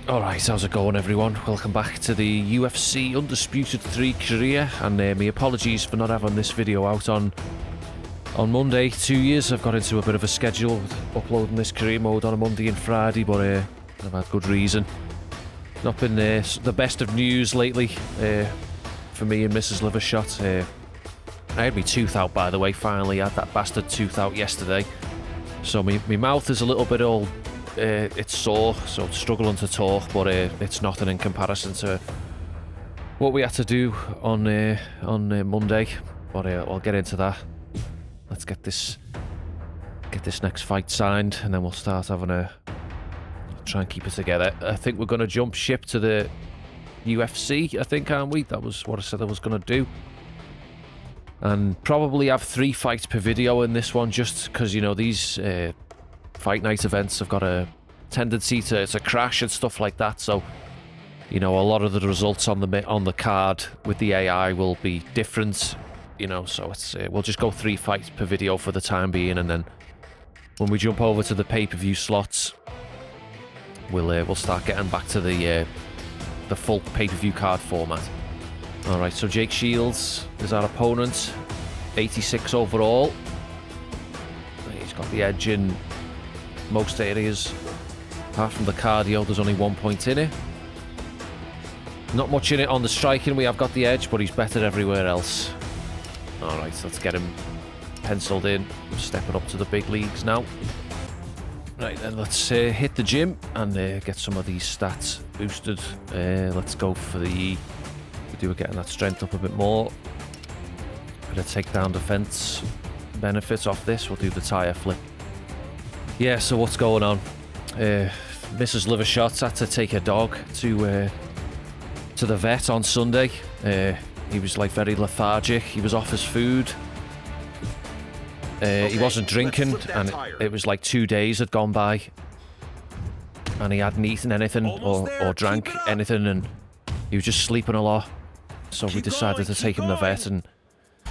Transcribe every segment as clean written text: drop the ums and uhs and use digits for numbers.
Alright, how's it going everyone? Welcome back to the UFC Undisputed 3 career, and my apologies for not having this video out on Monday. 2 years I've got into a bit of a schedule with uploading this career mode on a Monday and Friday, but I've had good reason. Not been the best of news lately for me and Mrs. Livershot. I had my tooth out, by the way, finally. I had that bastard tooth out yesterday. So my mouth is a little bit old. It's sore, so I'm struggling to talk, but it's nothing in comparison to what we had to do on Monday. But I'll get into that. Let's get this next fight signed, and then we'll start having try and keep it together. I think we're going to jump ship to the UFC, I think, aren't we? That was what I said I was going to do. And probably have 3 fights per video in this one, just because, you know, these fight night events have got a tendency to crash and stuff like that. So, you know, a lot of the results on the card with the AI will be different, you know. So it's we'll just go 3 fights per video for the time being, and then when we jump over to the pay-per-view slots, we'll start getting back to the full pay-per-view card format. All right, so Jake Shields is our opponent, 86 overall. He's got the edge in most areas. Apart from the cardio, there's only 1 point in it. Not much in it on the striking. We have got the edge, but he's better everywhere else. Alright, so let's get him penciled in. Stepping up to the big leagues now. Right, then let's hit the gym and get some of these stats boosted. Let's go for the... We're getting that strength up a bit more. Bit of takedown defense benefits off this. We'll do the tire flip. Yeah, so what's going on? Mrs. Livershot had to take her dog to the vet on Sunday. He was like very lethargic. He was off his food. He wasn't drinking, and it was like 2 days had gone by, and he hadn't eaten anything or drank anything, and he was just sleeping a lot. So we decided to take him to the vet, and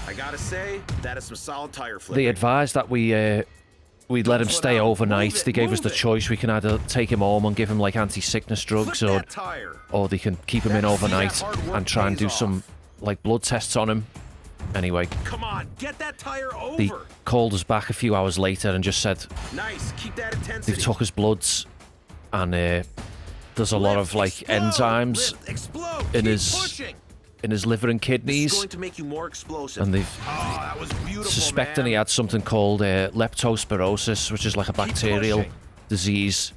I gotta say, that is some solid tire flipping. they advised that we'd let him stay overnight. They gave us the choice. We can either take him home and give him like anti-sickness drugs, or they can keep him in overnight and try and do some like blood tests on him. Anyway, come on, get that tire over. They called us back a few hours later and just said, nice, keep that intensity. They've took his bloods, and there's a lot of like enzymes in his liver and kidneys. Going to make you more explosive. And they've suspecting he had something called leptospirosis, which is like a bacterial disease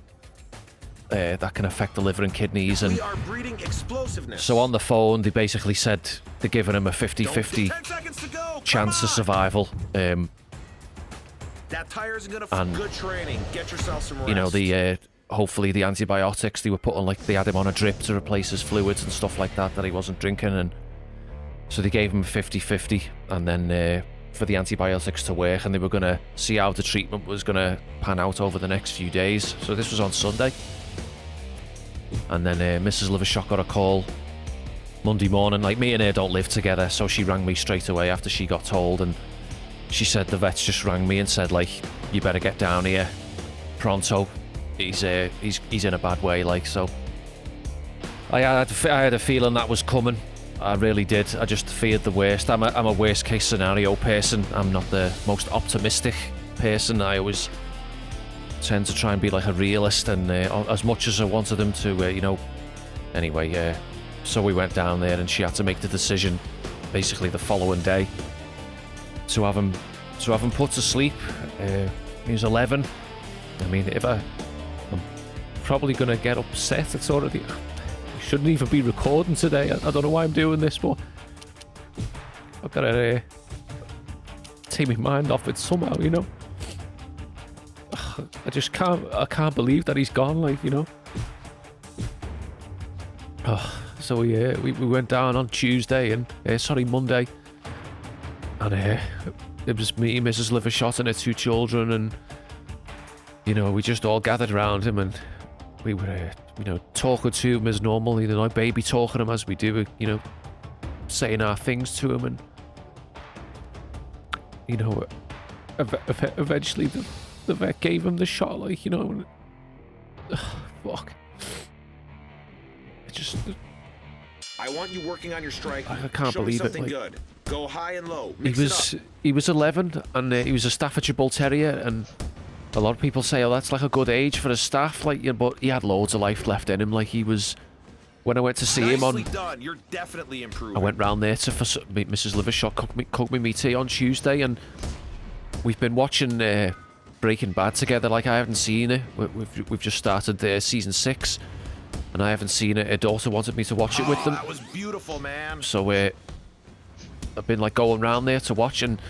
that can affect the liver and kidneys. And we are breeding explosiveness. So on the phone, they basically said they're giving him a 50-50 chance of survival. That tire's gonna good training. Get yourself some rest. You know, hopefully the antibiotics they were putting, like they had him on a drip to replace his fluids and stuff like that he wasn't drinking, and so they gave him 50-50, and then for the antibiotics to work, and they were going to see how the treatment was going to pan out over the next few days. So this was on Sunday, and then Mrs. Livershot got a call Monday morning. Like, me and her don't live together, so she rang me straight away after she got told, and she said the vets just rang me and said, like, you better get down here pronto. He's in a bad way, like. So I had a feeling that was coming. I really did. I just feared the worst. I'm a worst case scenario person. I'm not the most optimistic person. I always tend to try and be like a realist, and as much as I wanted them to, you know. Anyway, so we went down there, and she had to make the decision basically the following day to have him put to sleep. He was 11. I mean, I'm probably gonna get upset. It's already... I shouldn't even be recording today. I don't know why I'm doing this, but I've got to take my mind off it somehow, you know. I just can't believe that he's gone, like, you know. So we went down on Tuesday and Monday, and it was me, Mrs. Livershot, and her 2 children, and you know, we just all gathered around him, and we were, you know, talking to him as normal, you know, like baby talking him as we do, you know, saying our things to him, and you know, eventually the vet gave him the shot, like, you know, and, fuck. It just... I want you working on your striking. I can't Show me believe it. something Like, good. Go high and low. Mix it up. he was 11, and he was a Staffordshire Bull Terrier, and a lot of people say, oh, that's like a good age for a staff, like, you know, but he had loads of life left in him. Like, he was... When I went to see him on... Nicely done. You're definitely improving. I went round there to meet Mrs. Livershot, cook me tea on Tuesday, and we've been watching Breaking Bad together. Like, I haven't seen it. We've just started season 6, and I haven't seen it. Her daughter wanted me to watch it with them. That was beautiful, man. So I've been like going round there to watch, and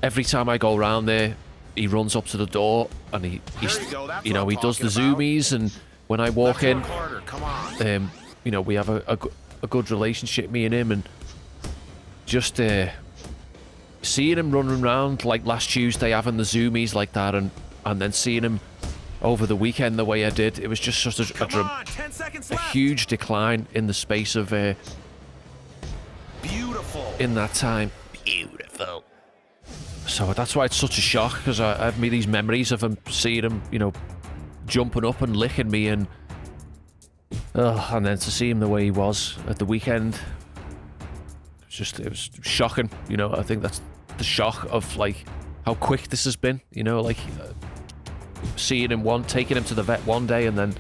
every time I go round there, he runs up to the door, and he does the zoomies, and when I walk in, come on. you know, we have a good relationship, me and him, and just seeing him running around like last Tuesday, having the zoomies like that, and then seeing him over the weekend the way I did, it was just such a huge decline in the space of beautiful in that time. Beautiful. So that's why it's such a shock, because I have these memories of him, seeing him, you know, jumping up and licking me, and then to see him the way he was at the weekend, it was shocking. You know, I think that's the shock of like how quick this has been. You know, like seeing him taking him to the vet one day, and then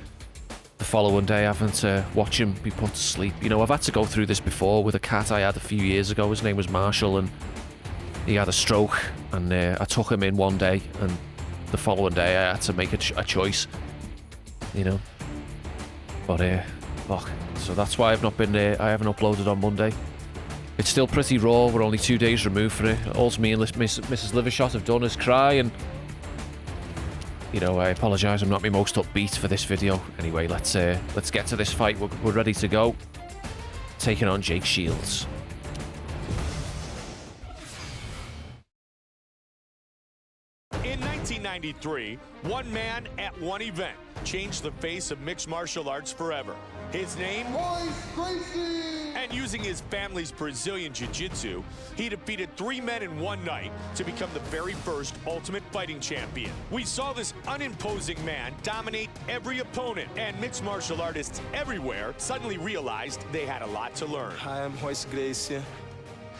the following day having to watch him be put to sleep. You know, I've had to go through this before with a cat I had a few years ago. His name was Marshall, and he had a stroke, and I took him in one day, and the following day I had to make a choice. You know. But fuck. So that's why I've not been I haven't uploaded on Monday. It's still pretty raw. We're only 2 days removed from it. All me and Mrs. Livershot have done is cry, and you know, I apologise. I'm not my most upbeat for this video. Anyway, let's get to this fight. We're ready to go. Taking on Jake Shields. In 1993, one man at one event changed the face of mixed martial arts forever. His name? Plessis. And using his family's Brazilian Jiu-Jitsu, he defeated 3 men in one night to become the very first Ultimate Fighting Champion. We saw this unimposing man dominate every opponent, and mixed martial artists everywhere suddenly realized they had a lot to learn. Hi, I'm Gracie,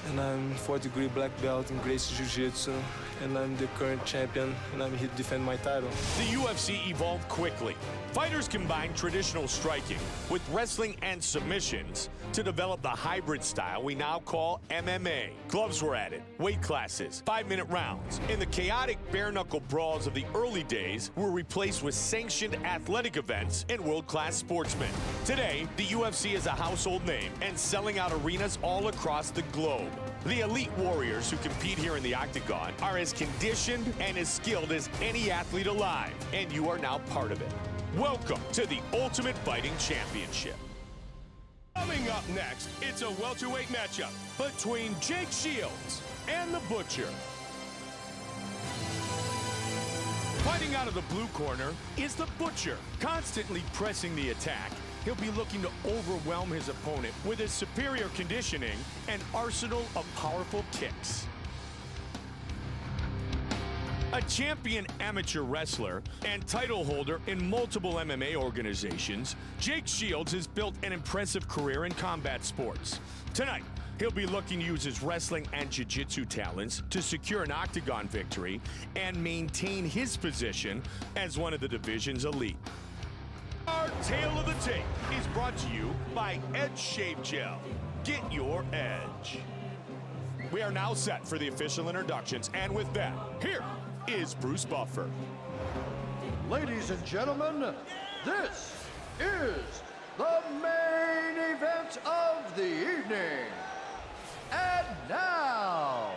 and I'm 4th-degree black belt in Gracie Jiu-Jitsu, and I'm the current champion, and I'm here to defend my title. The UFC evolved quickly. Fighters combined traditional striking with wrestling and submissions to develop the hybrid style we now call MMA. Gloves were added, weight classes, 5-minute rounds, and the chaotic bare-knuckle brawls of the early days were replaced with sanctioned athletic events and world-class sportsmen. Today, the UFC is a household name and selling out arenas all across the globe. The elite warriors who compete here in the octagon are as conditioned and as skilled as any athlete alive, and you are now part of it. Welcome to the Ultimate Fighting Championship. Coming up next, it's a welterweight matchup between Jake Shields and the Butcher. Fighting out of the blue corner is the Butcher, constantly pressing the attack. He'll be looking to overwhelm his opponent with his superior conditioning and arsenal of powerful kicks. A champion amateur wrestler and title holder in multiple MMA organizations, Jake Shields has built an impressive career in combat sports. Tonight, he'll be looking to use his wrestling and jiu-jitsu talents to secure an octagon victory and maintain his position as one of the division's elite. Our Tale of the Tape is brought to you by Edge Shave Gel. Get your edge. We are now set for the official introductions, and with that, here is Bruce Buffer. Ladies and gentlemen, this is the main event of the evening. And now,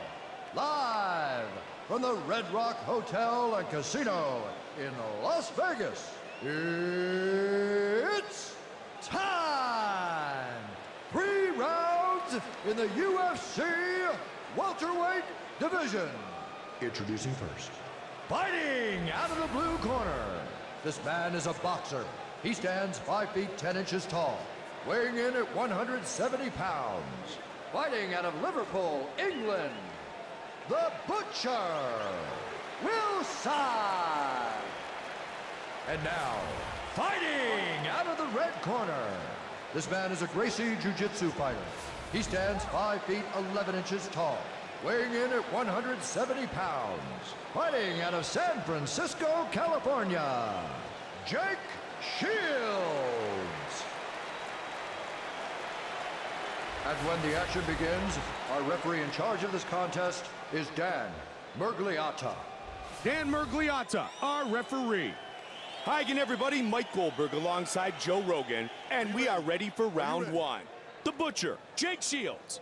live from the Red Rock Hotel and Casino in Las Vegas, it's time! 3 rounds in the UFC welterweight division. Introducing first. Fighting out of the blue corner. This man is a boxer. He stands 5 feet 10 inches tall, weighing in at 170 pounds. Fighting out of Liverpool, England, the Butcher, Will Side. And now, fighting out of the red corner, This man is a Gracie Jiu-Jitsu fighter. He stands 5 feet 11 inches tall, weighing in at 170 pounds. Fighting out of San Francisco, California, Jake Shields. And when the action begins, our referee in charge of this contest is Dan Murgliata. Dan Murgliata, our referee. Hi again, everybody. Mike Goldberg alongside Joe Rogan, and we are ready for round one. The Butcher, Jake Shields.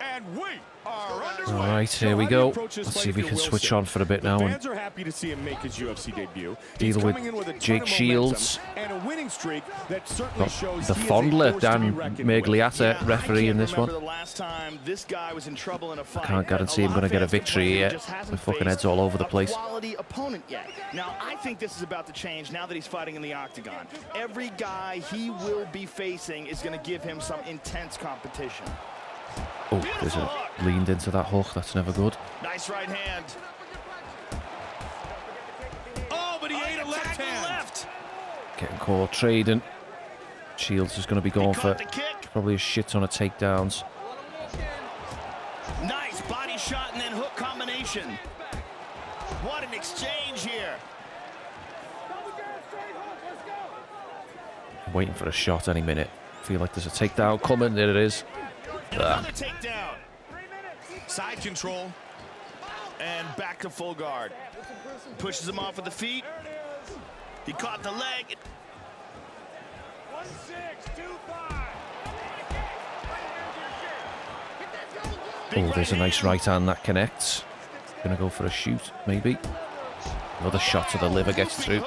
And we are underway. All right, here we go. Let's see if we can switch on for a bit now. Fans are happy to see him make his UFC debut. Deal with Jake Shields. And a winning streak that certainly shows the fondler, Dan Murgliata, referee in this one. The last time this guy was in trouble in a fight. I can't guarantee I'm going to get a victory here. My fucking head's all over the place. Quality opponent yet. Now, I think this is about to change now that he's fighting in the octagon. Every guy he will be facing is going to give him some intense competition. Oh, there's a leaned into that hook. That's never good. Nice right hand. Oh, but he ate a left hand. Getting caught trading. Shields is going to be going for probably a shit ton of takedowns. Nice body shot and then hook combination. What an exchange here. I'm waiting for a shot any minute. Feel like there's a takedown coming. There it is. Another takedown. Side control. And back to full guard. Pushes him off with the feet. He caught the leg. 1-6-2-5. Oh, there's a nice right hand that connects. Gonna go for a shoot, maybe. Another shot to the liver gets through.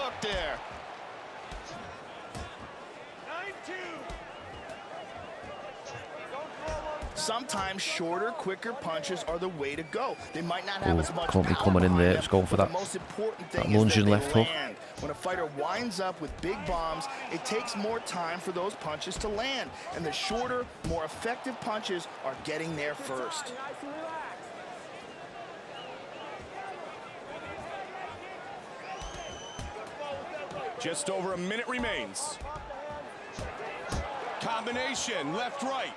Sometimes shorter, quicker punches are the way to go. They might not have as much Can't be power coming in there. behind It's going for them, that, but the most important thing that is lunging that left they hook. land. When a fighter winds up with big bombs, it takes more time for those punches to land. And the shorter, more effective punches are getting there first. Just over a minute remains. Combination, left-right.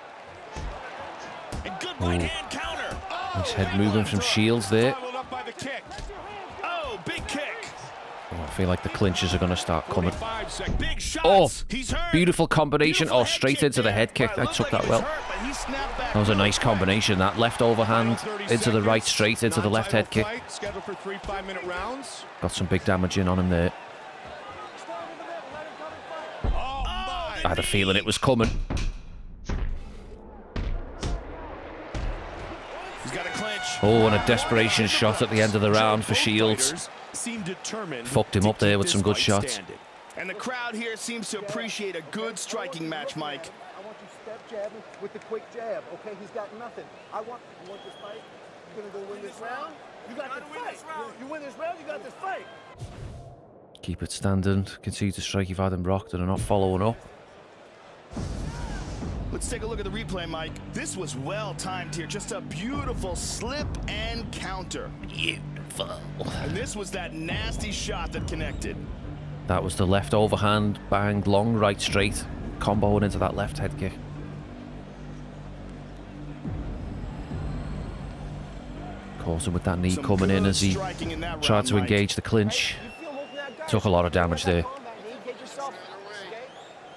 And good right hand counter. Nice head moving from Shields there. Up by the kick. Oh, big kick. Oh, I feel like the clinches are going to start coming. 45 seconds. Big shots. Oh, He's hurt. beautiful combination. Beautiful Oh, straight into the head kick. I took that well. That was a nice combination. That left overhand into the right straight, into the left head kick. Scheduled for 3 5-minute rounds. Got some big damage in on him there. I had a feeling it was coming. He's got a clinch. Oh, and a desperation shot at the end of the round for Shields. Fucked him up there with some good shots. And the crowd here seems to appreciate a good striking match, Mike. I want you step jabbing with the quick jab, okay? He's got nothing. You want this fight? You're gonna go win this round? You got this fight. You win this round, you got this fight. Keep it standing. Continue to strike. You've had them rocked and are not following up. Let's take a look at the replay, Mike. This was well timed here. Just a beautiful slip and counter. Beautiful. And this was that nasty shot that connected. That was the left overhand, banged long right straight, comboing into that left head kick. Caught him with that knee coming in as he tried to engage the clinch. Took a lot of damage there.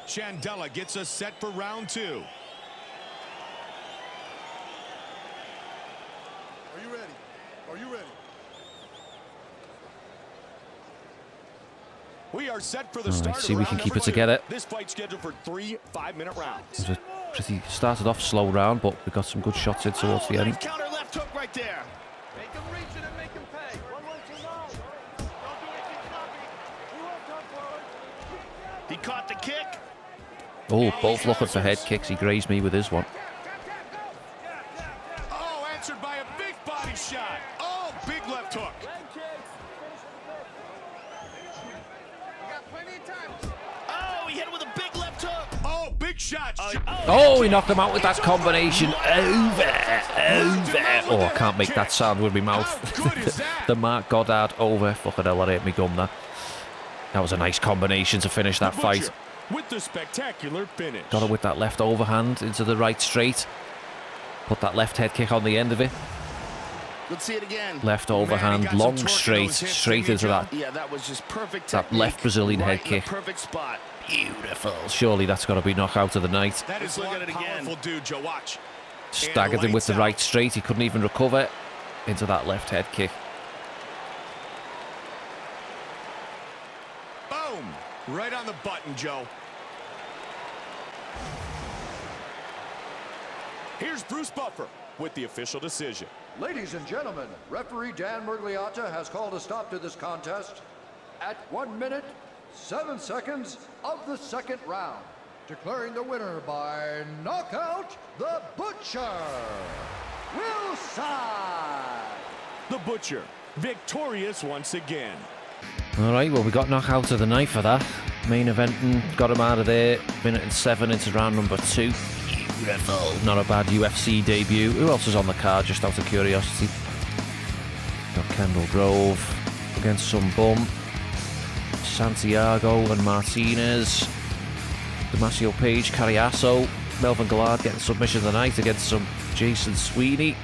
Chandela gets us set for round 2. Are you ready? Are you ready? We are set for the All start. right, see if we can keep it two. together. This fight scheduled for 3 5-minute rounds. It was a pretty started off slow round, but we got some good shots in towards the end. Counter left hook right there. Make him reach it and make him pay. 1, 1, 2, 9. Don't do anything sloppy. You won't come forward. He caught the kick. Oh, both looking for head kicks. He grazed me with his one. Oh, answered by a big body shot. Oh, big left hook. Oh, he hit it with a big left hook. Oh, big shot. Oh, he knocked him out with that combination. Over. Oh, I can't make that sound with my mouth. The Mark Goddard over. Fucking hell, that hit me gum, that. That was a nice combination to finish that fight. with the spectacular finish. Got it with that left overhand into the right straight. Put that left head kick on the end of it. Let's see it again. Left overhand, Man, long some torque in straight, those hips, straight didn't into you, that. Yeah, that was just perfect That technique, left Brazilian right head in the kick. perfect spot. Beautiful. Surely that's got to be knockout of the night. That is Look one at it again. powerful dude, Joe. Watch. Staggered him with the lights right out. straight. He couldn't even recover into that left head kick. Boom! Right on the button, Joe. Here's Bruce Buffer with the official decision. Ladies and gentlemen, referee Dan Murgliata has called a stop to this contest at 1 minute, 7 seconds of the second round, declaring the winner by knockout, the Butcher, Wilson. The Butcher, victorious once again. All right, well, we got knockout of the night for that. Main eventing, got him out of there. Minute and 7 into round number 2. Beautiful. Not a bad UFC debut. Who else is on the card, just out of curiosity? Got Kendall Grove against some bum. Santiago and Martinez. Damasio Page, Carriaso. Melvin Gillard getting submission of the night against some Jason Sweeney.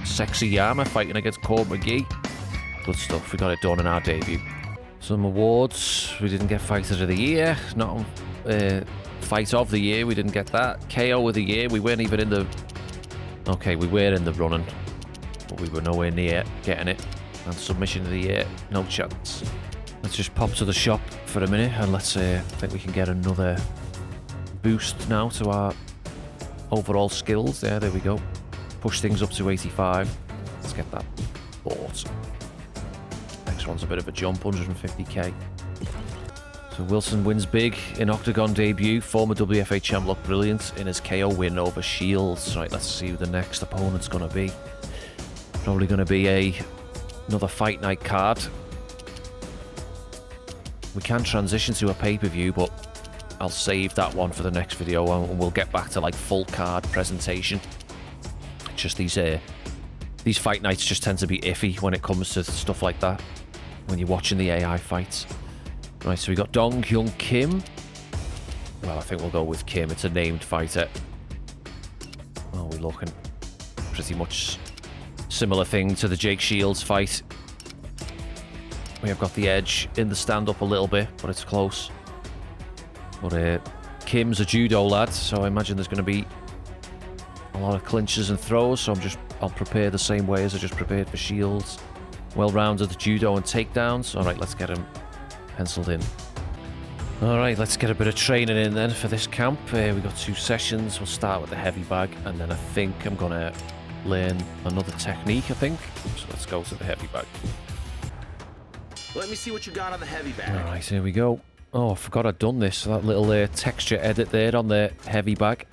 Sexy Yama fighting against Cole McGee. Good stuff. We got it done in our debut. Some awards. We didn't get Fighter of the Year. Not Fight of the Year. We didn't get that. KO of the Year. We weren't even in the... Okay, we were in the running, but we were nowhere near getting it. And Submission of the Year. No chance. Let's just pop to the shop for a minute and let's I think we can get another boost now to our overall skills. Yeah, there we go. Push things up to 85. Let's get that bought. Next one's a bit of a jump, 150k. So Wilson wins big in Octagon debut. Former WFA champ looked brilliant in his KO win over Shields. Right, let's see who the next opponent's going to be. Probably going to be another fight night card. We can transition to a pay-per-view, but I'll save that one for the next video and we'll get back to like full card presentation. Just these fight nights just tend to be iffy when it comes to stuff like that, when you're watching the AI fights. Right, so we got Dong Hyun Kim. Well, I think we'll go with Kim. It's a named fighter. Oh, we're looking pretty much similar thing to the Jake Shields fight. We have got the edge in the stand-up a little bit, but it's close. But Kim's a judo lad, so I imagine there's going to be a lot of clinches and throws, so I'll prepare the same way as I just prepared for Shields. Well-rounded judo and takedowns. All right, let's get him penciled in. All right, let's get a bit of training in then for this camp. We've got 2 sessions. We'll start with the heavy bag, and then I think I'm going to learn another technique, I think. So let's go to the heavy bag. Let me see what you got on the heavy bag. All right, here we go. Oh, I forgot I'd done this. That little texture edit there on the heavy bag.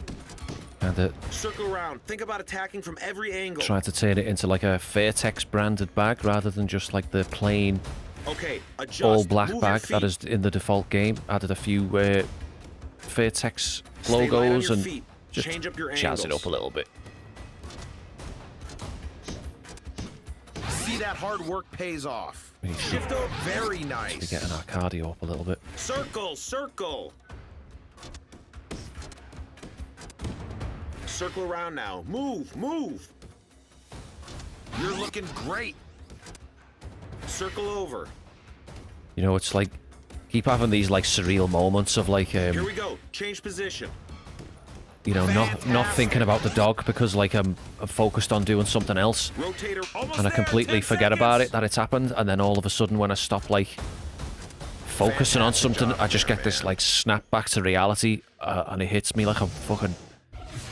And Circle around. Think about attacking from every angle. tried to turn it into like a Fairtex branded bag rather than just like the plain Okay, adjust. all black Move bag your that is in the default game. Added a few Fairtex Stay light on logos your and feet. just Change up your jazz it angles. up a little bit. See that hard work pays off. We need to Shift up. Very be nice. getting our cardio up a little bit. Circle, circle. Circle around now. Move, move. You're looking great. Circle over. You know, it's like keep having these like surreal moments of like Here we go. Change position. you know, not thinking about the dog because like I'm focused on doing something else. Rotator. Almost And I there, completely 10 forget about seconds. it, that it's happened, and then all of a sudden when I stop like focusing on Fantastic something, job I just there, get this man. like snap back to reality, and it hits me like a fucking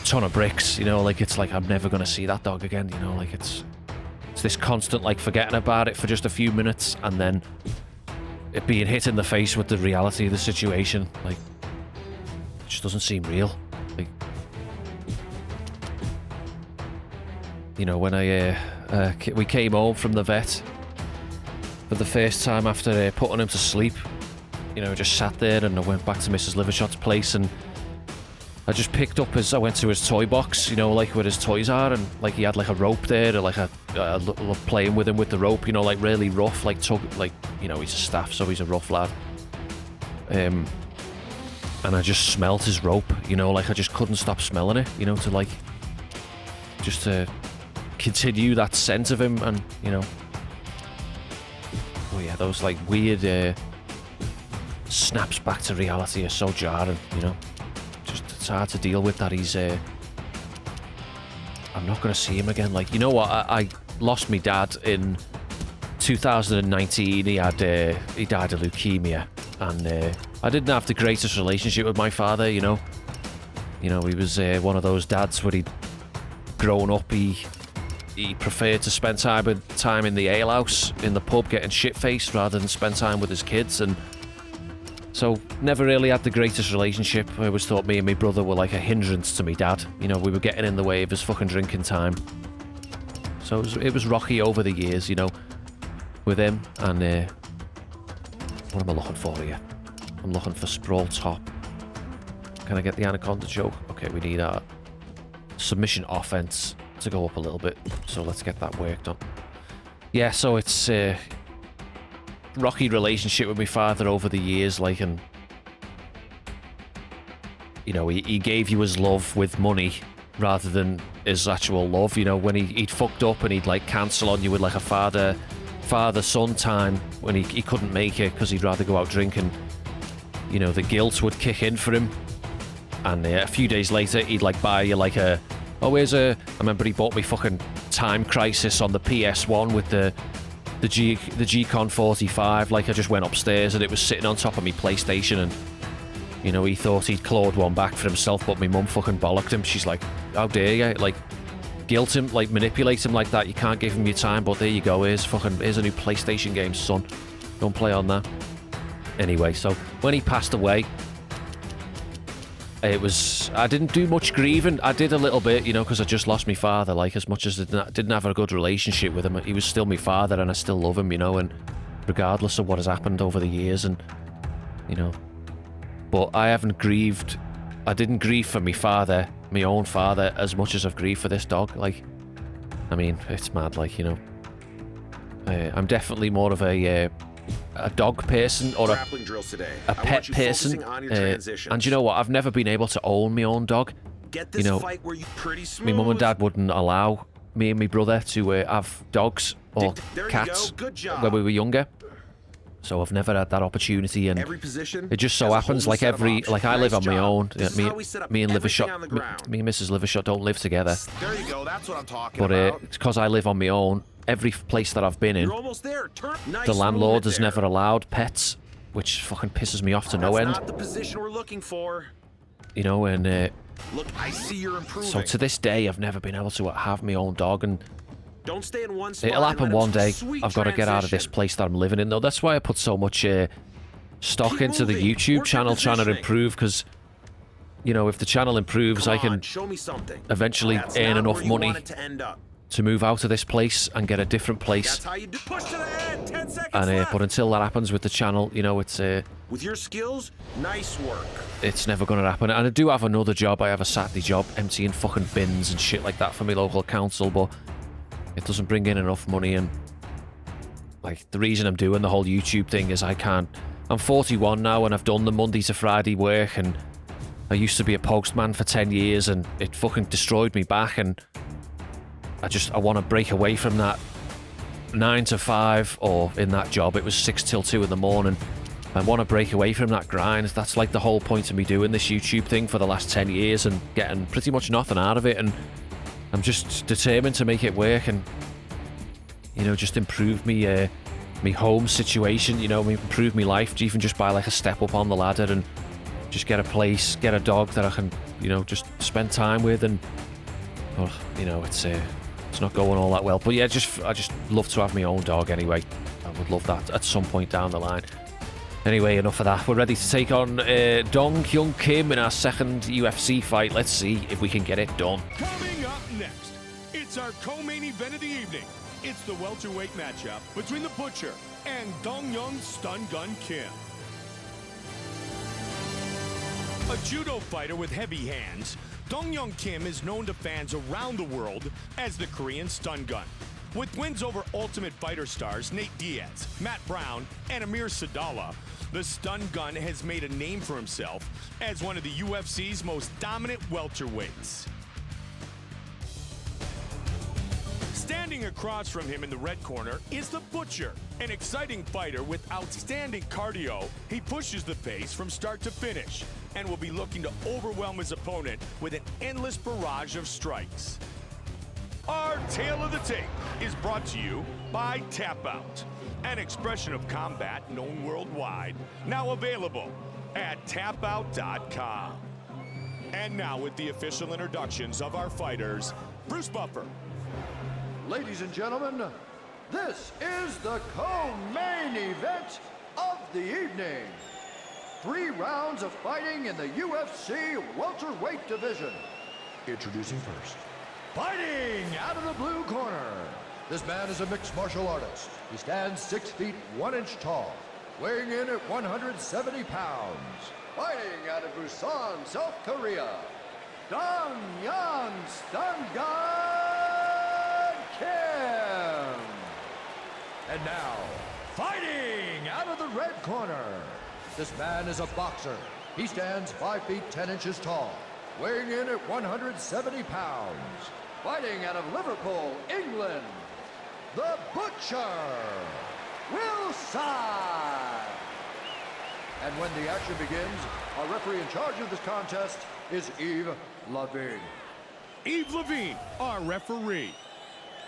ton of bricks, you know, like it's like I'm never gonna see that dog again, you know, like it's this constant like forgetting about it for just a few minutes and then it being hit in the face with the reality of the situation, like it just doesn't seem real. Like, you know, when we came home from the vet for the first time after putting him to sleep, you know, just sat there and I went back to Mrs. Livershot's place and I just picked up I went to his toy box, you know, like where his toys are, and like he had like a rope there, or like playing with him with the rope, you know, like really rough, like you know, he's a staff, so he's a rough lad. and I just smelt his rope, you know, like I just couldn't stop smelling it, you know, to like, just to continue that scent of him, and, you know, oh yeah, those like weird snaps back to reality are so jarring, you know, just it's hard to deal with that he's, I'm not going to see him again, like, you know what, I lost my dad in 2019, he died of leukemia, and I didn't have the greatest relationship with my father, you know, he was one of those dads where he'd grown up, he preferred to spend time in the alehouse, in the pub, getting shit-faced, rather than spend time with his kids, and so never really had the greatest relationship. I always thought me and my brother were like a hindrance to my dad, you know, we were getting in the way of his fucking drinking time. So it was rocky over the years, you know, with him, and what am I looking for here? I'm looking for sprawl top. Can I get the anaconda choke? Okay, we need our submission offense to go up a little bit, so let's get that worked on. Yeah, so it's rocky relationship with my father over the years, like, and you know, he gave you his love with money rather than his actual love, you know, when he'd fucked up and he'd like cancel on you with like a father-son time when he couldn't make it because he'd rather go out drinking, you know, the guilt would kick in for him, and a few days later he'd like buy you like I remember he bought me fucking Time Crisis on the PS1 with the G-Con 45, like I just went upstairs and it was sitting on top of me PlayStation, and you know, he thought he'd clawed one back for himself, but my mum fucking bollocked him. She's like, how dare you, like, guilt him, like, manipulate him like that, you can't give him your time, but there you go, here's a new PlayStation game, son, don't play on that. Anyway, so when he passed away, I didn't do much grieving. I did a little bit, you know, because I just lost my father, like, as much as I didn't have a good relationship with him, he was still my father and I still love him, you know, and regardless of what has happened over the years, and, you know, but I haven't grieved. I didn't grieve for my father, my own father, as much as I've grieved for this dog. Like, I mean, it's mad, like, you know. I'm definitely more of a dog person, or a pet person. And you know what? I've never been able to own my own dog. You know, my mum and dad wouldn't allow me and my brother to have dogs or cats when we were younger. So I've never had that opportunity, and it just so happens, like I live on my own. Me and Livershot, me and Mrs. Livershot don't live together. There you go. That's what I'm talking about. But it's because I live on my own. Every place that I've been in, the landlord has never allowed pets, which fucking pisses me off to no end. Not the position we're looking for. You know, and look, I see you're improving. So to this day, I've never been able to have my own dog, and don't stay in one spot. It'll happen one day. I've got to get out of this place that I'm living in, though. That's why I put so much stock into the YouTube channel, trying to improve, because, you know, if the channel improves, I can eventually earn enough money to move out of this place and get a different place. That's how you do. Push to the head. 10 seconds And left. but until that happens with the channel, you know, it's with your skills, nice work. It's never going to happen. And I do have another job. I have a Saturday job, emptying fucking bins and shit like that for my local council, but it doesn't bring in enough money. And like, the reason I'm doing the whole YouTube thing is I'm 41 now, and I've done the Monday to Friday work, and I used to be a postman for 10 years, and it fucking destroyed me back, and I want to break away from that 9 to 5, or in that job it was 6 till 2 in the morning. I want to break away from that grind. That's like the whole point of me doing this YouTube thing for the last 10 years and getting pretty much nothing out of it, and I'm just determined to make it work and, you know, just improve me home situation, you know, improve my life, even just by like a step up on the ladder, and just get a place, get a dog that I can, you know, just spend time with. And you know, it's not going all that well, but yeah, I just love to have my own dog anyway. I would love that at some point down the line. Anyway, enough of that. We're ready to take on Dong Hyun Kim in our second UFC fight. Let's see if we can get it done. Coming up next, it's our co-main event of the evening. It's the welterweight matchup between the Butcher and Dong Hyun Stun Gun Kim. A judo fighter with heavy hands, Dong Hyun Kim is known to fans around the world as the Korean Stun Gun. With wins over Ultimate Fighter stars Nate Diaz, Matt Brown, and Amir Sadallah, the stun gun has made a name for himself as one of the UFC's most dominant welterweights. Standing across from him in the red corner is the Butcher, an exciting fighter with outstanding cardio. He pushes the pace from start to finish and will be looking to overwhelm his opponent with an endless barrage of strikes. Our Tale of the Tape is brought to you by Tap Out, an expression of combat known worldwide, now available at tapout.com. And now with the official introductions of our fighters, Bruce Buffer. Ladies and gentlemen, this is the co-main event of the evening. 3 rounds of fighting in the UFC welterweight division. Introducing first. Fighting out of the blue corner. This man is a mixed martial artist. He stands 6 feet 1 inch tall, weighing in at 170 pounds. Fighting out of Busan, South Korea. Dong Yang Stun Gun Kim. And now, fighting out of the red corner. This man is a boxer. He stands 5 feet 10 inches tall, weighing in at 170 pounds. Fighting out of Liverpool, England, the Butcher, Wilson. And when the action begins, our referee in charge of this contest is Yves Levine. Yves Levine, our referee.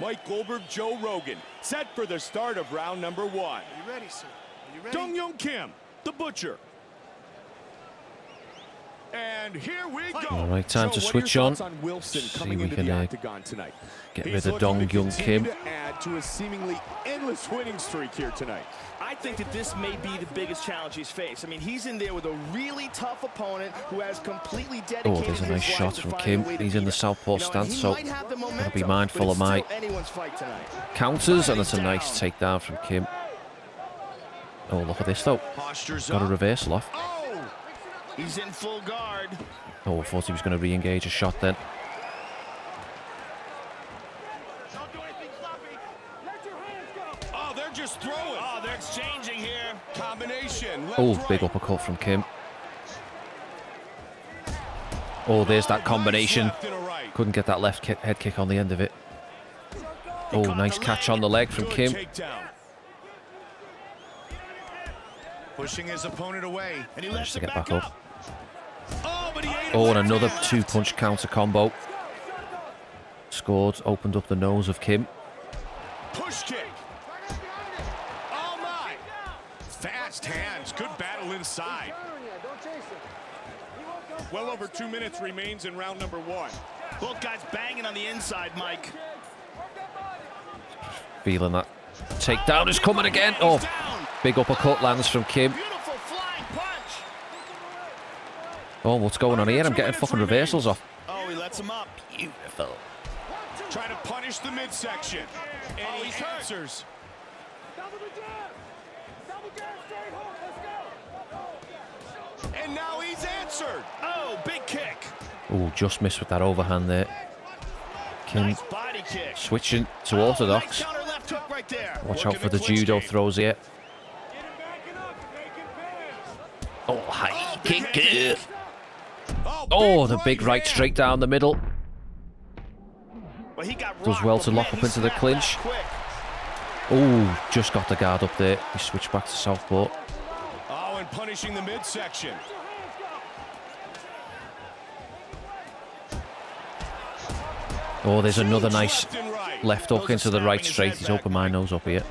Mike Goldberg, Joe Rogan, set for the start of round number 1. Are you ready, sir? Are you ready? Dong Young Kim, the Butcher. And here we go. All right, time to switch on. See if we can get rid of Dong Young Kim. To add to a seemingly endless winning streak here tonight. I think that this may be the biggest challenge he's faced. I mean, he's in there with a really tough opponent who has completely dedicated. Oh, there's a nice shot from Kim. He's in the southpaw stance, so gotta be mindful of my counters, and it's a nice takedown from Kim. Oh, look at this though. Got a reversal off. He's in full guard. Oh, I thought he was going to re-engage a shot then. Oh, they're just throwing. Oh, they're exchanging here. Combination. Oh, big uppercut from Kim. Oh, there's that combination. Couldn't get that left head kick on the end of it. Oh, nice catch on the leg from Kim. Pushing his opponent away, and he lets to it get back up. Oh, and another 2-punch counter combo. Scored, opened up the nose of Kim. Push kick. Oh my! Fast hands. Good battle inside. Well over 2 minutes remains in round number 1. Both guys banging on the inside, Mike. Feeling that takedown is coming again. Oh, big uppercut lands from Kim. Beautiful flying punch. Oh, what's going on here? I'm getting fucking reversals off. Oh, he lets him up. Beautiful. Trying to punish the midsection. And he answers. And now he's answered. Oh, big kick. Oh, just missed with that overhand there. Kim Nice body kick. switching to orthodox. Nice counter left hook right there. Watch out for the judo throws here. Oh, high kick. Oh, the big right straight down the middle. Well, he got Does well to lock up into the clinch. Oh, just got the guard up there. He switched back to southpaw. Oh, and punishing the midsection. Oh, there's another nice left hook into the right straight. He's opened my nose up here.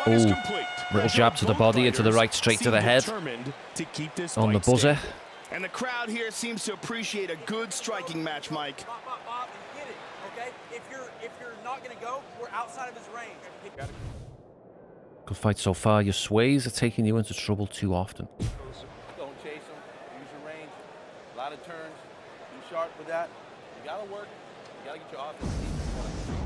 Oh, little jab to the body, into the right straight to the head. On the buzzer. And the crowd here seems to appreciate a good striking match, Mike. Bob, you get it, okay? If you're not gonna go, we're outside of his range. Good fight so far. Your sways are taking you into trouble too often. Don't chase him. Use your range. A lot of turns. Be sharp with that. You gotta work. You gotta get your offense.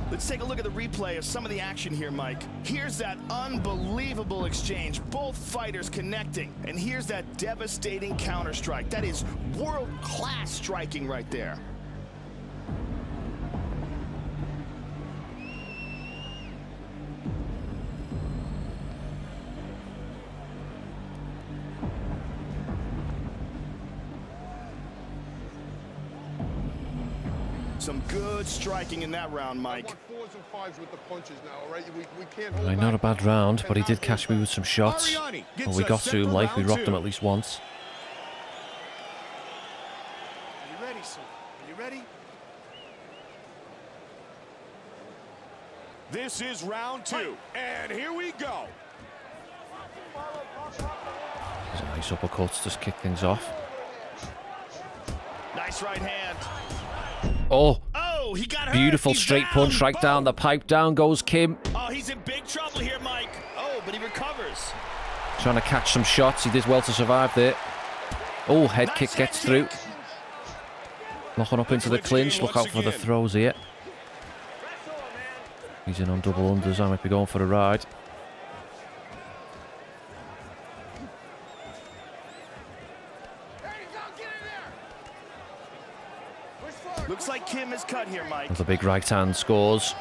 Let's take a look at the replay of some of the action here, Mike. Here's that unbelievable exchange. Both fighters connecting. And here's that devastating counter strike. That is world-class striking right there. Some good striking in that round, Mike. Right, not a bad round, but he did catch me with some shots. Well, we got to him like we rocked him at least once. Are you ready, sir? Are you ready? This is round 2, and here we go. There's a nice uppercut to just kick things off. Nice right hand. Oh, he got hurt. Beautiful He's straight down. punch right down the pipe. Down goes Kim. Oh, he's in big trouble here, Mike. Oh, but he recovers. Trying to catch some shots. He did well to survive there. Oh, head kick gets through. Locking up into the clinch. Look out for the throws here. He's in on double unders. I might be going for a ride. Looks like Kim is cut here, Mike. The big right hand scores.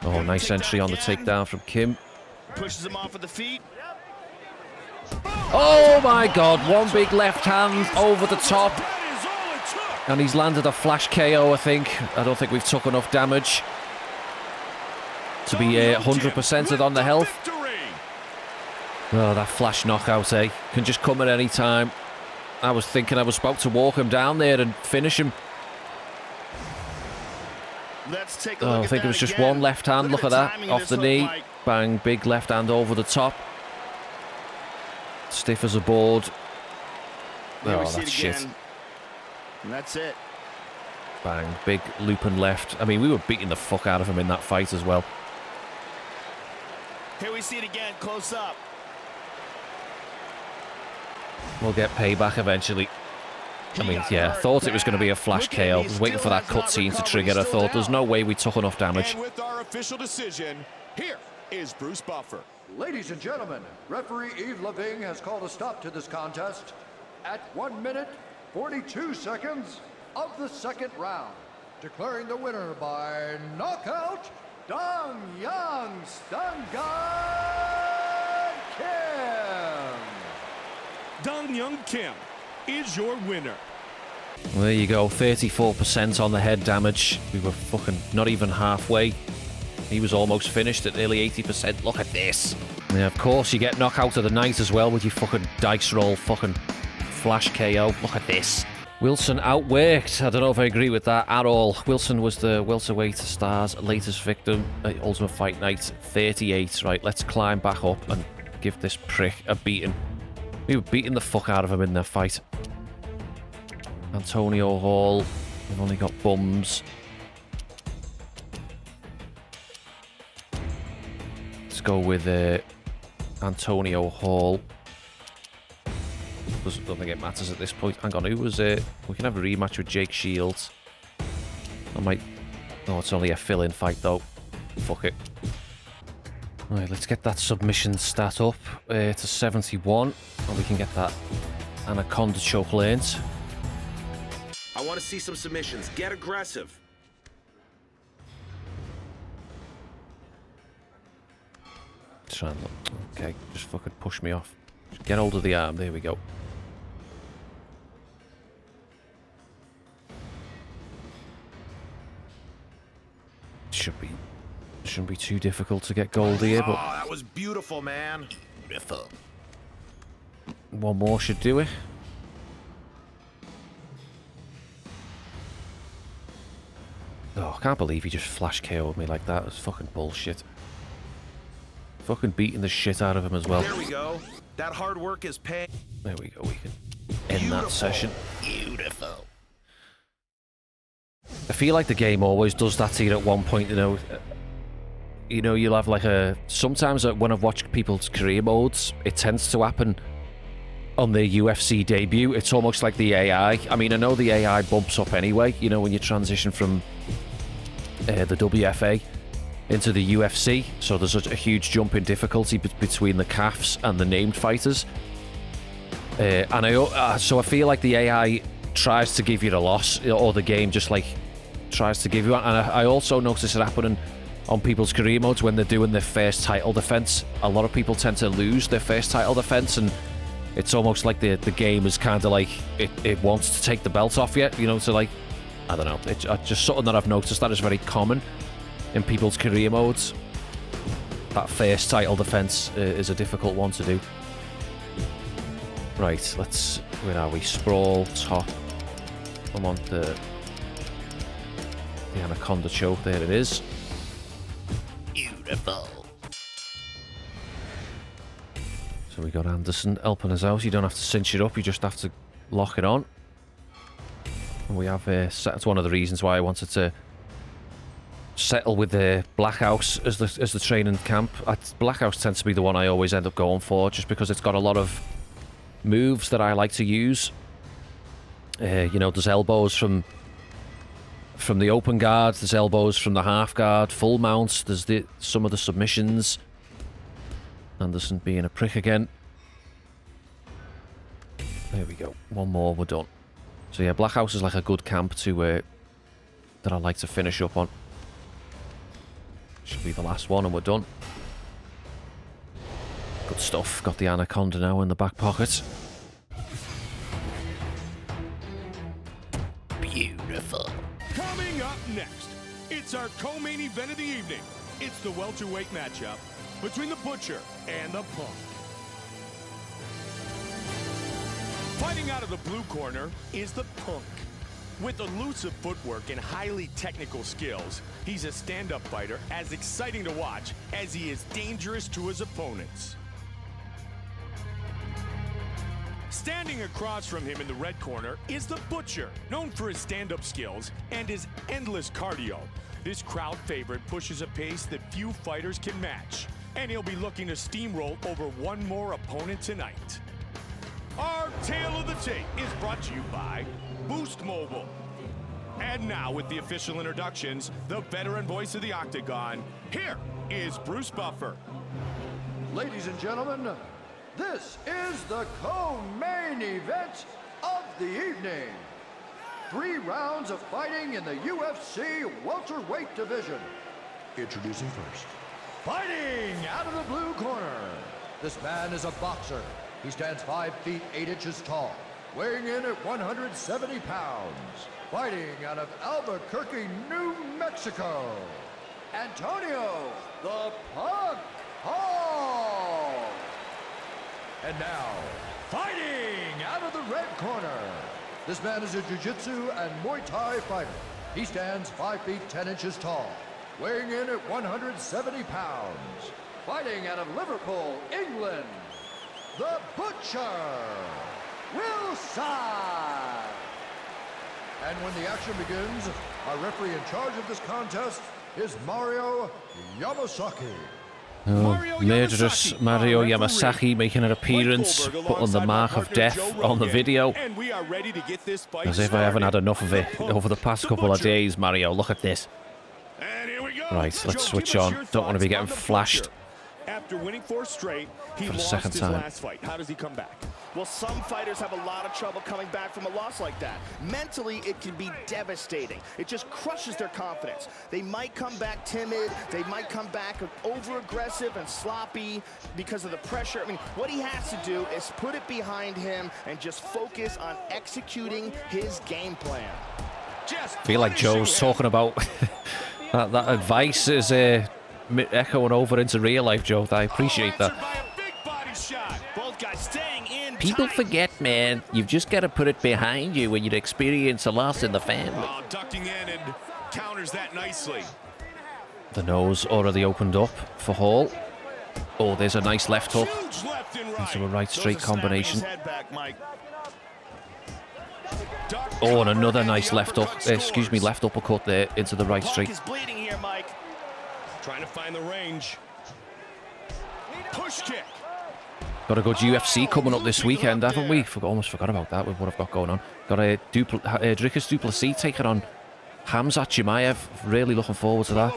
Oh, nice entry on the takedown from Kim. Pushes him off with the feet. Oh my God, one big left hand over the top. And he's landed a flash KO, I think. I don't think we've took enough damage to be 100%ed on the health. Oh, that flash knockout, eh? Can just come at any time. I was thinking I was about to walk him down there and finish him. Let's take a look I think it was just one left hand. Look at that. Off the knee. Bang, big left hand over the top. Stiff as a board. Oh, that's shit. And that's it. Bang, big looping left. I mean, we were beating the fuck out of him in that fight as well. Here we see it again, close up. We'll get payback eventually. I mean, yeah, I thought it was going to be a flash KO. I was waiting for that cutscene to trigger. I thought there's no way we took enough damage. And with our official decision, here is Bruce Buffer. Ladies and gentlemen, referee Yves Leving has called a stop to this contest at 1 minute, 42 seconds of the second round, declaring the winner by knockout, Dong Yang Stungun Kim. Dong Young Kim is your winner. Well, there you go, 34% on the head damage. We were fucking not even halfway. He was almost finished at nearly 80%. Look at this. Yeah, of course, you get knockout of the night as well with your fucking dice roll, fucking flash KO. Look at this. Wilson outworked. I don't know if I agree with that at all. Wilson was the welterweight star's latest victim at Ultimate Fight Night 38. Right, let's climb back up and give this prick a beating. We were beating the fuck out of him in that fight. Antonio Hall. We've only got bums. Let's go with Antonio Hall. I don't think it matters at this point. Hang on, who was it? We can have a rematch with Jake Shields. I might... Oh, it's only a fill-in fight, though. Fuck it. Right, let's get that submission stat up to 71. And we can get that Anaconda choke lanes. I want to see some submissions. Get aggressive. Try and look. Okay, just fucking push me off. Just get hold of the arm. There we go. Shouldn't be too difficult to get gold here, but... Oh, that was beautiful, man. Beautiful. One more should do it. Oh, I can't believe he just flash KO'd me like that. It's fucking bullshit. Fucking beating the shit out of him as well. There we go. That hard work is paying. There we go. We can end that session. Beautiful. I feel like the game always does that to you at one point, you know. You'll have like a... Sometimes when I've watched people's career modes, it tends to happen on the UFC debut. It's almost like the AI. I mean, I know the AI bumps up anyway, you know, when you transition from the WFA into the UFC. So there's a huge jump in difficulty between the CAFs and the named fighters. So I feel like the AI tries to give you the loss, or the game just like tries to give you one. And I also notice it happening on people's career modes when they're doing their first title defense. A lot of people tend to lose their first title defense, and it's almost like the game is kind of like it wants to take the belt off you, you know, to like, I don't know. It's just something that I've noticed that is very common in people's career modes. That first title defense is a difficult one to do. Right, where are we? Sprawl, top. I'm on the Anaconda choke. There it is. Beautiful. So we got Anderson helping us out. You don't have to cinch it up, you just have to lock it on. And we have that's one of the reasons why I wanted to settle with the Black House as the training camp. Black House tends to be the one I always end up going for, just because it's got a lot of moves that I like to use. You know, there's elbows from the open guard, there's elbows from the half guard, full mounts, there's some of the submissions. Anderson being a prick again. There we go. One more, we're done. So yeah, Black House is like a good camp to that I like to finish up on. Should be the last one and we're done. Good stuff. Got the Anaconda now in the back pocket. Beautiful. Coming up next, it's our co-main event of the evening. It's the welterweight matchup between the Butcher and the Punk. Fighting out of the blue corner is the Punk. With elusive footwork and highly technical skills, he's a stand-up fighter as exciting to watch as he is dangerous to his opponents. Standing across from him in the red corner is the Butcher, known for his stand-up skills and his endless cardio. This crowd favorite pushes a pace that few fighters can match, and he'll be looking to steamroll over one more opponent tonight. Our Tale of the Tape is brought to you by Boost Mobile. And now, with the official introductions, the veteran voice of the Octagon, here is Bruce Buffer. Ladies and gentlemen, this is the co-main event of the evening. 3 rounds of fighting in the UFC welterweight division. Introducing first. Fighting out of the blue corner. This man is a boxer. He stands 5 feet 8 inches tall, weighing in at 170 pounds. Fighting out of Albuquerque, New Mexico, Antonio the Punk Hall. And now, fighting out of the red corner. This man is a jiu-jitsu and Muay Thai fighter. He stands 5 feet 10 inches tall, weighing in at 170 pounds. Fighting out of Liverpool, England, the Butcher, Wilson. And when the action begins, our referee in charge of this contest is Mario Yamasaki. Murderous Mario Yamasaki making an appearance, putting the mark of death on the video. As if I haven't had enough of it over the past couple of days, Mario. Look at this. Right, let's switch on. Don't want to be getting flashed After winning 4 straight, he for the lost second his time. last fight. How does he come back? Well, some fighters have a lot of trouble coming back from a loss like that. Mentally, it can be devastating. It just crushes their confidence. They might come back timid. They might come back over-aggressive and sloppy because of the pressure. I mean, what he has to do is put it behind him and just focus on executing his game plan. I feel like Joe's talking about that advice is echoing over into real life, Joe. I appreciate that. Both guys staying in. People forget, man. You've just got to put it behind you when you experience a loss in the family. Ducking in and counters that nicely. The nose already opened up for Hall. Oh, there's a nice left hook Left and right. into a right straight combination. Back, Mike. Oh, and another nice left hook. Excuse me, left uppercut there into the right straight. Is bleeding here, Mike. Trying to find the range. Push kick. Got a good UFC coming up this weekend, haven't we? Almost forgot about that with what I've got going on. Got a Dricus du Plessis taking on Khamzat Chimaev. Really looking forward to that.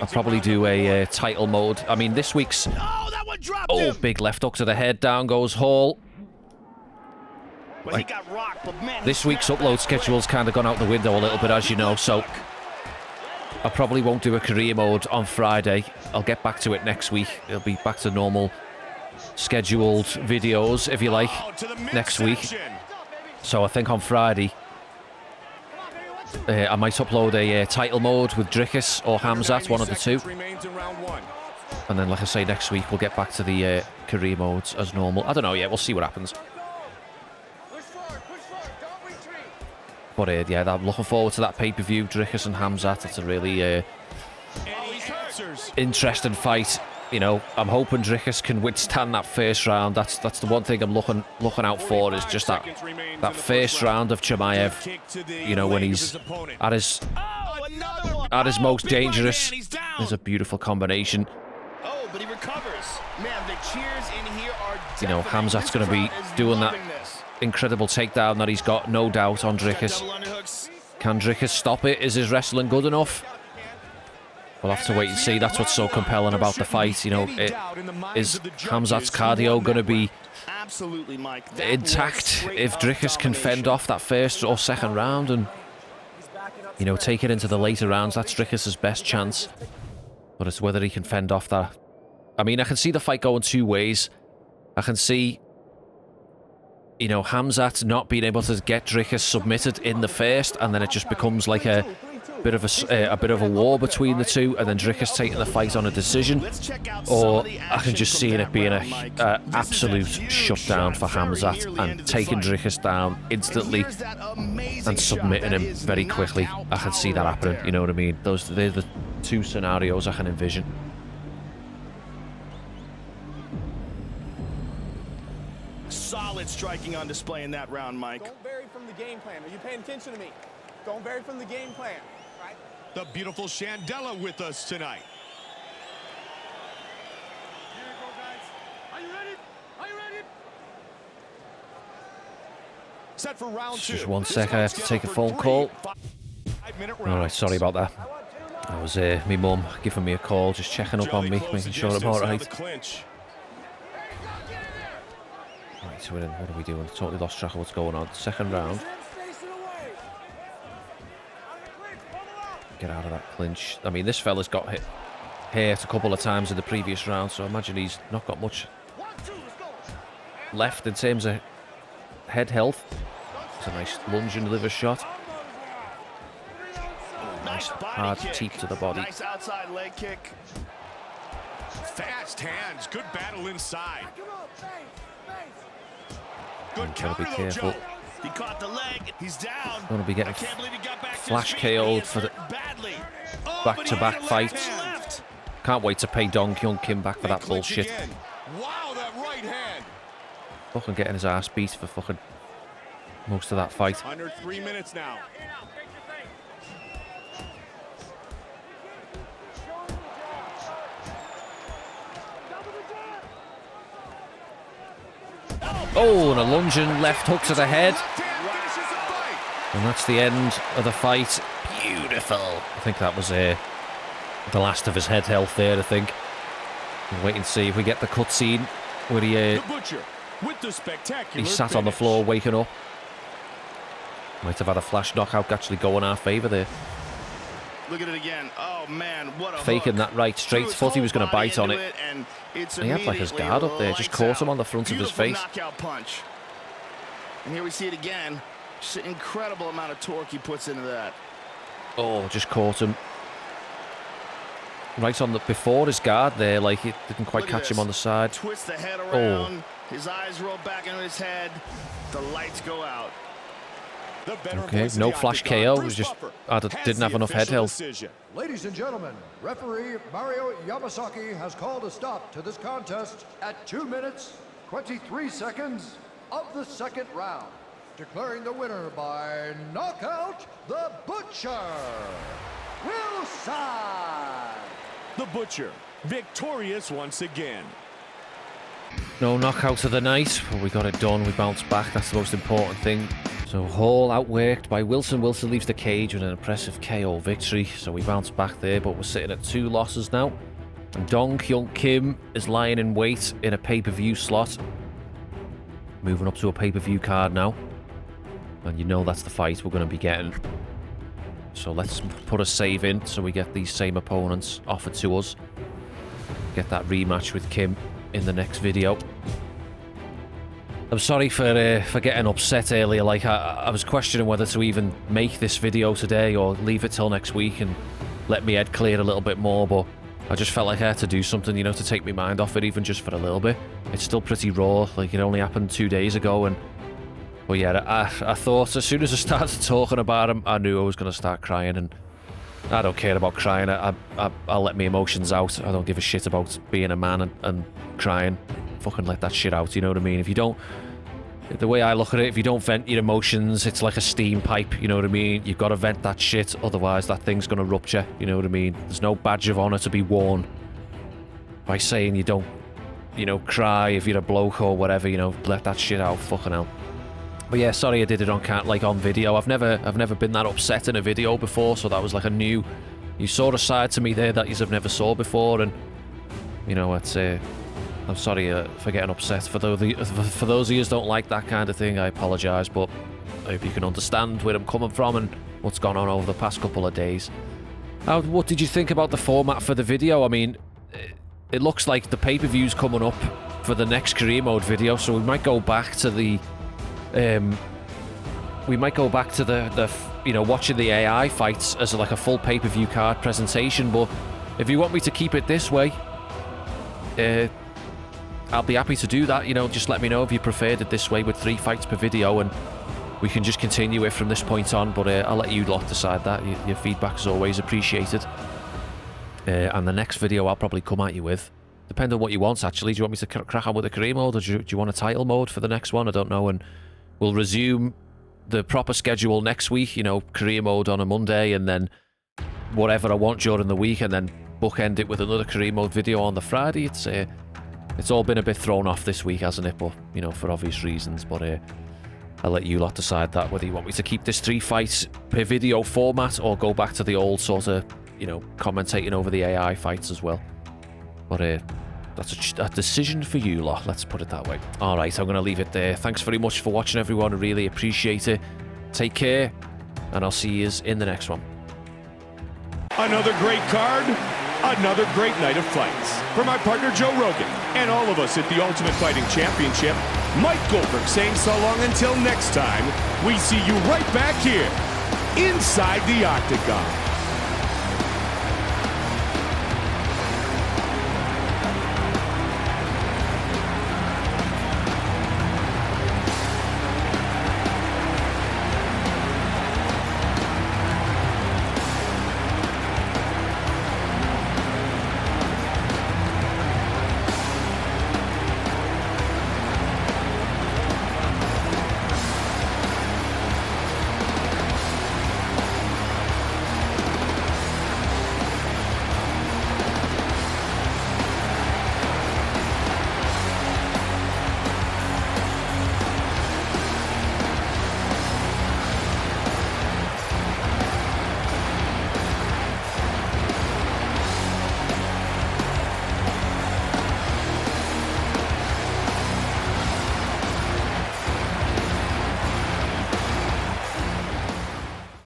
I'll probably do a title mode. I mean, this week's... that one dropped him. Big left hook to the head. Down goes Hall. Well, he got rocked, but man, this week's upload schedule's kind of gone out the window a little bit, as you know, so I probably won't do a career mode on Friday. I'll get back to it next week. It'll be back to normal scheduled videos, if you like, next week. So I think on Friday, I might upload a title mode with Dricus or Khamzat, one of the two. And then, like I say, next week we'll get back to the career modes as normal. I don't know yet, we'll see what happens. But yeah, I'm looking forward to that pay-per-view, Dricus and Khamzat. It's a really interesting fight. You know, I'm hoping Dricus can withstand that first round. That's the one thing I'm looking out for, is just that first round of Chimaev. You know, when he's at his most dangerous. There's a beautiful combination. Oh, but he recovers. Man, the cheers in here are You know, Khamzat's going to be doing that incredible takedown that he's got, no doubt, on Dricus. Can Dricus stop it? Is his wrestling good enough? We'll have to wait and see. That's what's so compelling about the fight. You know, is Khamzat's cardio going to be intact if Dricus can fend off that first or second round and, you know, take it into the later rounds? That's Dricus' best chance. But it's whether he can fend off that. I mean, I can see the fight going two ways. I can see, you know, Khamzat not being able to get Dricus submitted in the first, and then it just becomes like a bit of a war between the two, and then Dricus taking the fight on a decision. Or I can just see it being a absolute shutdown for Khamzat and taking Dricus down instantly and submitting him very quickly. I can see that happening, you know what I mean? They're the two scenarios I can envision. Solid striking on display in that round, Mike. Don't vary from the game plan. Are you paying attention to me? Don't vary from the game plan. Right? The beautiful Shandella with us tonight. Here we go, guys. Are you ready? Are you ready? Set for round two. Just 1 sec, I have to take a phone call. Alright, sorry about that. That was me mum giving me a call, just checking up on me, making sure I'm alright. Right, so what are we doing? Totally lost track of what's going on. Second round. Get out of that clinch. I mean, this fella's got hit a couple of times in the previous round, so I imagine he's not got much left in terms of head health. It's a nice lunge and liver shot. Nice hard teep to the body. Nice outside leg kick. Fast hands. Good battle inside. Good Gotta be counter, careful. He caught the leg. He's down. Gonna be getting flash KO'd for the back-to-back fights. Can't wait to pay Dong Kyung Kim back for that bullshit. Wow, that right hand. Fucking getting his ass beat for fucking most of that fight. Under 3 minutes now. Oh, and a lunging left hook to the head. And that's the end of the fight. Beautiful. I think that was the last of his head health there, I think. We'll wait and see if we get the cutscene where he sat on the floor waking up. Might have had a flash knockout actually go in our favour there. Look at it again. Oh man, what a faking hook. that right straight. Thought he was going to bite on it. And he had like his guard up there. Just caught him on the front of his face. Knockout punch. And here we see it again. Just an incredible amount of torque he puts into that. Oh, just caught him right on the before his guard there. Like it didn't quite catch him on the side. Twist the head around. His eyes roll back into his head. The lights go out. Okay, no flash KO. It was just didn't have enough head health. Ladies and gentlemen, referee Mario Yamasaki has called a stop to this contest at 2 minutes, 23 seconds of the second round, declaring the winner by knockout, the Butcher, Wilson. The Butcher, victorious once again. No knockout of the night, but we got it done. We bounced back. That's the most important thing. So Hall outworked by Wilson. Wilson leaves the cage with an impressive KO victory. So we bounced back there, but we're sitting at 2 losses now. And Dong Hyun Kim is lying in wait in a pay-per-view slot. Moving up to a pay-per-view card now. And you know that's the fight we're going to be getting. So let's put a save in so we get these same opponents offered to us. Get that rematch with Kim in the next video. I'm sorry for getting upset earlier. Like, I was questioning whether to even make this video today or leave it till next week and let me head clear a little bit more, but I just felt like I had to do something, you know, to take my mind off it, even just for a little bit. It's still pretty raw. Like, it only happened 2 days ago, and but yeah, I thought as soon as I started talking about him, I knew I was going to start crying, and I don't care about crying. I'll let my emotions out. I don't give a shit about being a man and crying. Fucking let that shit out, you know what I mean? If you don't... The way I look at it, if you don't vent your emotions, it's like a steam pipe, you know what I mean? You've got to vent that shit, otherwise that thing's going to rupture, you know what I mean? There's no badge of honour to be worn by saying you don't, you know, cry if you're a bloke or whatever, you know, let that shit out, fucking hell. But yeah, sorry I did it on video. I've never been that upset in a video before, so that was like a new... You saw a side to me there that you've never saw before, and, you know, it's... I'm sorry for getting upset. For those of you who don't like that kind of thing, I apologise, but I hope you can understand where I'm coming from and what's gone on over the past couple of days. What did you think about the format for the video? I mean, it looks like the pay-per-view's coming up for the next career mode video, so we might go back to the... you know, watching the AI fights as like a full pay-per-view card presentation, but if you want me to keep it this way, I'll be happy to do that. You know, just let me know if you preferred it this way with 3 fights per video, and we can just continue it from this point on, but I'll let you lot decide that. Your feedback is always appreciated. And the next video I'll probably come at you with, depending on what you want, actually. Do you want me to crack on with the career mode, or do you want a title mode for the next one? I don't know, and we'll resume the proper schedule next week, you know, career mode on a Monday, and then whatever I want during the week, and then bookend it with another career mode video on the Friday. It's all been a bit thrown off this week, hasn't it? But, you know, for obvious reasons. But I'll let you lot decide that, whether you want me to keep this 3 fights per video format or go back to the old sort of, you know, commentating over the AI fights as well. But that's a decision for you lot, let's put it that way. Alright, I'm going to leave it there. Thanks very much for watching, everyone. I really appreciate it. Take care, and I'll see you in the next one. Another great card, another great night of fights. For my partner Joe Rogan and all of us at the Ultimate Fighting Championship, Mike Goldberg saying so long until next time. We see you right back here inside the Octagon.